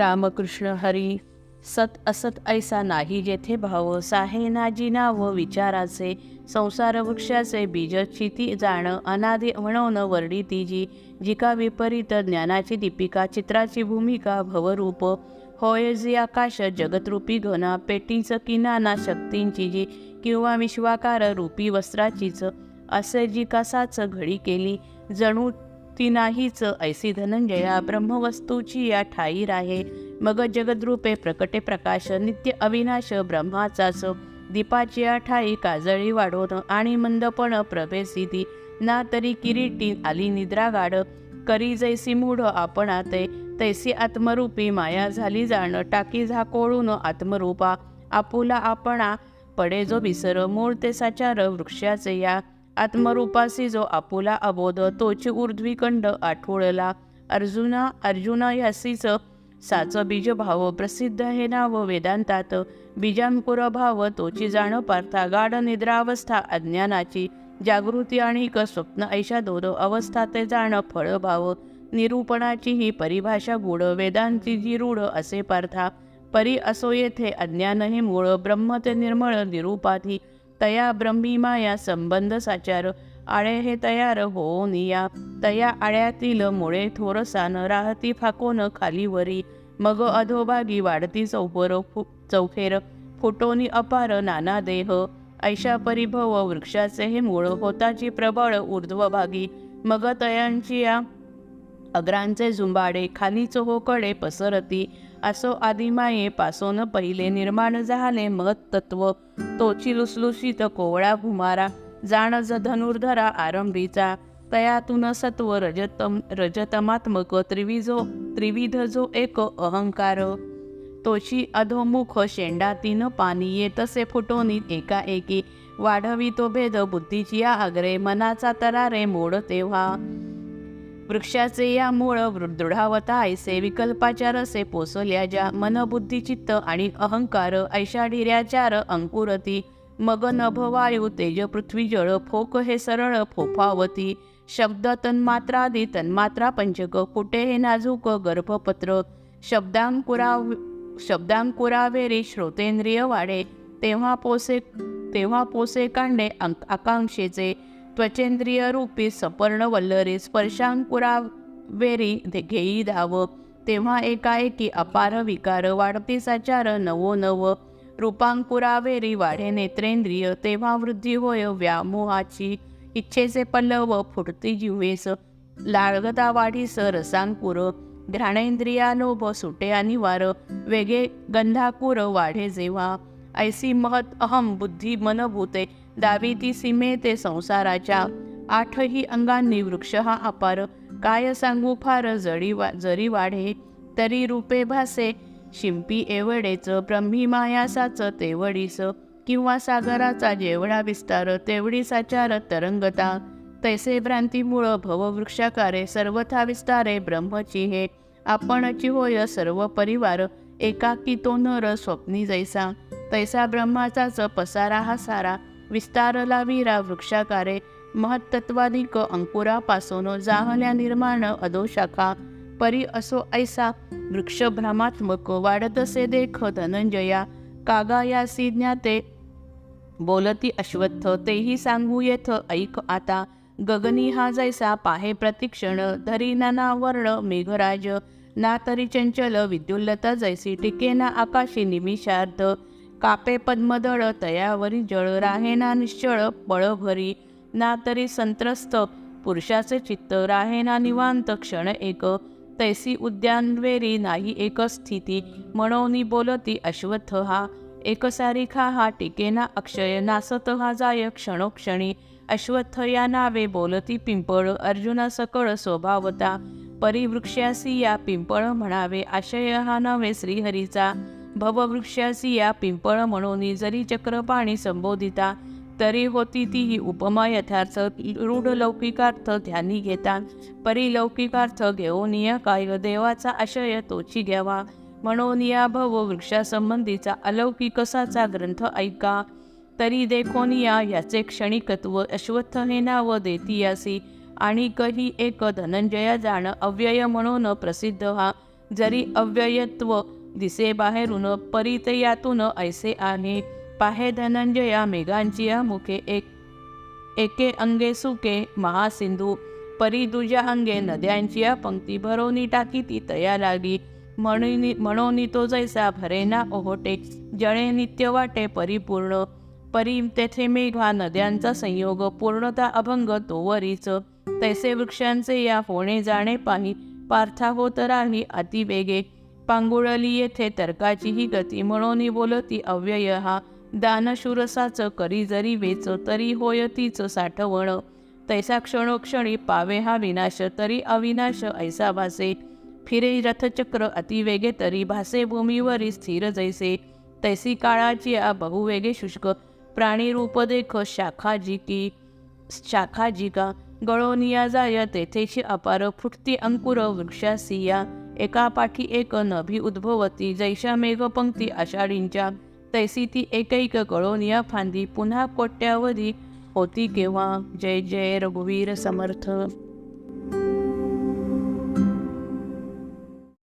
रामकृष्ण हरी. सत असत ऐसा नाही जेथे भाव, साहे नाजी नाव विचाराचे. संसार वृक्षाचे बीज चिती जाण, अनादि म्हणून वर्णिती जी. जिका विपरीत ज्ञानाची दीपिका, चित्राची भूमिका भवरूप. होय जी आकाश जगतरूपी घना, पेटीच किनाना शक्तींची जी. किंवा विश्वाकार रूपी वस्त्राचीच, असे जी कसाच घडी केली. जणू ती नाहीच ऐसी धनंजया, ब्रह्मवस्तूची या ठाई राहे. मग जगद्रूपे प्रकटे प्रकाश, नित्य अविनाश ब्रह्माचाच. दीपाची ठाई काजळी वाढवून, आणि मंदपण प्रभेसिती. ना तरी किरीटी आली निद्रा गाढ, करी जैसी मूढ आपणाते. तैसी आत्मरूपी माया झाली जाण, टाकी झाकोळून आत्मरूपा. आपुला आपणा पडे जो विसर, मूळ ते साचार वृक्षाचे या. आत्मरूपासी जो आपुला अबोध, तोची ऊर्ध्वी कंड आठवळला. अर्जुना यासीच साच बीज भाव, प्रसिद्ध हे नाव वेदांतात. बीजांकुर भाव तोची जाण पार्था, गाढ निद्रावस्था अज्ञानाची. जागृती आणि स्वप्न ऐशा दोन अवस्था ते जाण फळ भाव. निरूपणाची ही परिभाषा गूढ, वेदांची जी रूढ असे पार्था. परी असो येथे अज्ञान हे मूळ, ब्रह्म ते निर्मळ निरूपाधी. तया ब्रह्मी माया संबंध साचार, आळे हे तयार होऊन या. तया आळ्यातील मुळे थोरसान, राहती फाकोन खालीवरी. मग अधोभागी वाढती चौफेर, फुटोनी अपार नाना देह. ऐशा परिभव वृक्षाचे हे मूळ, होताची प्रबळ ऊर्ध्वभागी. मग तयांची या अग्रांचे झुंबाडे, खालीच होकडे पसरती. असो आदिमाये पासोन पहिले, निर्माण झाले महत्तत्व. तोची लुसलुसीत कोवळा भुमारा, जाणज धनुर्धरा आरंभीचा. तयातून सत्व रजतमात्मक, त्रिविध जो एक अहंकार. तोची अधोमुख शेंडा तीन पानी, येतसे फुटोनी एकाएकी. वाढवी तो भेद बुद्धीची या आग्रे, मनाचा तरारे मोड तेव्हा. वृक्षाचे या मूळ दृढावता ऐसे, विकल्पाच्या रसे पोसल्या ज्या. मन बुद्धी चित्त आणि अहंकार, ऐशा ढिऱ्याचार अंकुरती. मग नभ वायू तेज पृथ्वी जळ, फोक हे सरळ फोफावती. शब्द तन्मात्रादी तन्मात्रा पंचक, फुटे हे नाजूक गर्भपत्र. शब्दांकुरावेरी श्रोतेंद्रिय वाढे, तेव्हा पोसे कांडे आकांक्षेचे. त्वचेंद्रिय रूपी सपर्ण वल्लरी, स्पर्शांकुरावेरी घेई धाव. तेव्हा एकाएकी अपार विकार, वाढती साचार नवोनव. रूपांकुरावेरी वाढे नेत्रेंद्रिय, तेव्हा वृद्धी होय व्यामोहाची. इच्छेचे पल्लव फुटती जिव्हेस, लाळगता वाढीस रसांकुर. घ्राणेंद्रिया लोभ सुटे अनिवार, वेगे गंधाकुर वाढे जेव्हा. ऐसी महत अहम बुद्धी मनभूते, दावी ती सीमे ते संसाराच्या. आठही अंगांनी वृक्ष हा अपार, काय सांगू फार जरी वाढे. तरी रूपे भासे शिंपी एवढेच, ब्रह्मी मायासाच तेवढीस. किंवा सागराचा जेवढा विस्तार, तेवढी साचार तरंगता. तैसे भ्रांतीमुळ भववृक्षाकारे, सर्वथा विस्तारे ब्रह्मची हे. आपणची होय सर्व परिवार, एकाकी तो नर स्वप्नी जैसा. तैसा ब्रह्माचाच पसारा हा सारा, विस्तारला वीरा वृक्षाकारे. महत्तत्वाधिक अंकुरापासून, जाहल्या निर्माण अधोशाखा. परी असो ऐसा वृक्ष भ्रमात्मक, वाढतसे देख धनंजया. कागायासी ज्ञाते बोलती अश्वत्थ, तेही सांगू येथ ऐक आता. गगनी हा जैसा पाहे प्रतिक्षण, धरी नाना वर्ण मेघराज. ना तरी चंचल विद्युल्लता जैसी, टिकेना आकाशी निमिषार्ध. कापे पद्मदळ तयावरी जळ, राहेना निश्चळ पळभरी. ना तरी संत्रस्त पुरुषाचे चित्त, राहेना निवांत क्षण एक. तैसी उद्यानवेरी नाही एक स्थिती, म्हणून बोलती अश्वत्थ हा. एकसारिखा हा टिकेना अक्षय, नासत हा जाय क्षणोक्षणी. अश्वत्थ या नावे बोलती पिंपळ, अर्जुना सकळ स्वभावता. परिवृक्षासी या पिंपळ म्हणावे, आशय हा नव्हे श्रीहरीचा. भववृक्षासी या पिंपळ म्हणून, जरी चक्रपाणी संबोधिता. तरी होती ती उपमा यथार्थ, रूढ लौकिकार्थ ध्यानी घेता. परिलौकिकार्थ घेऊन या काय, देवाचा आशय तोची घ्यावा. म्हणून या भववृक्षासंबंधीचा अलौकिक कसाचा ग्रंथ ऐका. तरी देखोन याचे क्षणिकत्व, अश्वत्थ हे नाव देती यासी. आणि कही एक धनंजया जाण, अव्यय म्हणून प्रसिद्ध हा. जरी अव्ययत्व दिसे बाहेरून, परी यातून ऐसे आहे. पाहे धनंजया मेघांची या मुखे, एके अंगे सुके महासिंधू. परी दुजा अंगे नद्यांची या पंक्ती, भरोनी टाकी ती तया लागी. म्हणोनी तो जैसा भरेना ओहोटे, जळे नित्य वाटे परिपूर्ण. परी तेथे मेघा नद्यांचा संयोग, पूर्णता अभंग तोवरीच. तैसे वृक्षांचे या होणे जाणे पाही, पार्था होत राही अतिवेगे. पांगुळली येथे तर्काची ही गती, म्हणून बोलती अव्यय हा. दानशूरसाच करी जरी वेच, तरी होय तीच साठवण. तैसा क्षणोक्षणी पावे हा विनाश, तरी अविनाश ऐसा भासे. फिरे रथचक्र अतिवेगे, तरी भासे भूमीवरी स्थिर जैसे. तैसी काळाची बहुवेगे शुष्क, प्राणी रूप देख शाखा जिका. गळोनिया जाय तेथेची अपार, फुटती अंकुर वृक्षासिया. एका पाठी एक नभी उद्भवती, जैशा मेघपंक्ती आषाढींच्या. तैसी ती एकैक गळोनिया फांदी, पुन्हा कोट्यावधी होती केव्हा. जय जय रघुवीर समर्थ.